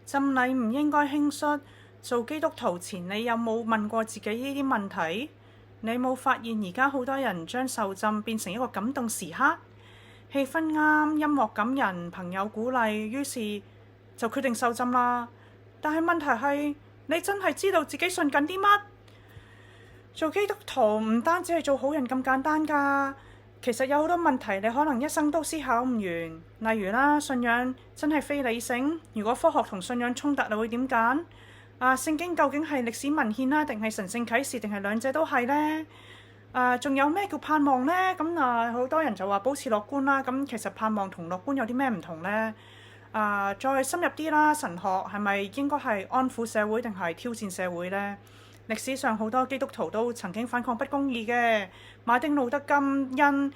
浸禮唔應該輕率。做基督徒前，你有冇問過自己呢啲問題？你冇發現而家好多人將受浸變成一個感動時刻，氣氛啱，音樂感人，朋友鼓勵，於是就決定受浸啦。但係問題係，你真係知道自己信緊啲乜？做基督徒唔單止係做好人咁簡單㗎，其實有好多問題你可能一生都思考唔完。例如啦，信仰真係非理性，如果科學同信仰衝突，你會點揀？聖經究竟係歷史文獻啦，定係神聖啟示，定係兩者都係呢？仲有咩叫盼望呢？咁好多人就話保持樂觀啦。咁其實盼望同樂觀有啲咩唔同呢？再深入啲啦，神學係咪應該係安撫社會定係挑戰社會呢？歷史上好多基督徒都曾經反抗不公義嘅。馬丁路德金恩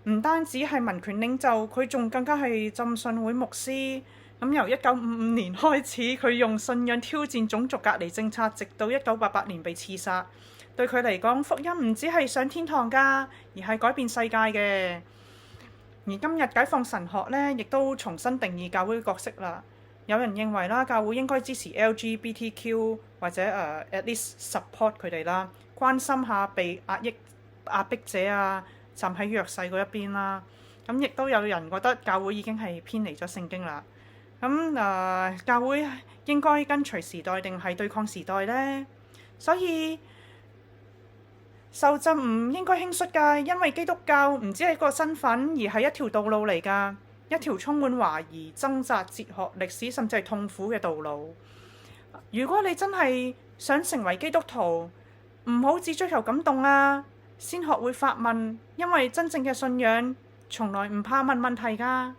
唔單止係民權領袖，佢仲更加係浸信會牧師。咁由1955年開始，佢用信仰挑戰種族隔離政策，直到1988年被刺殺。對佢嚟講，福音唔只係上天堂㗎，而係改變世界嘅。而今日解放神學呢，亦都重新定義教會嘅角色啦。有人認為啦，教會應該支持 LGBTQ 或者at least support 佢哋啦，關心下被壓迫者啊，站喺弱勢嗰一邊啦。咁亦都有人覺得教會已經係偏離咗聖經啦。教會應該跟隨時代定係對抗時代呢？所以受浸唔應該輕率㗎，因為基督教唔只係一個身份，而係一條道路嚟㗎，一條充滿懷疑、掙扎、哲學、歷史甚至係痛苦嘅道路。如果你真係想成為基督徒，唔好只追求感動啊，先學會發問，因為真正嘅信仰從來唔怕問問題㗎。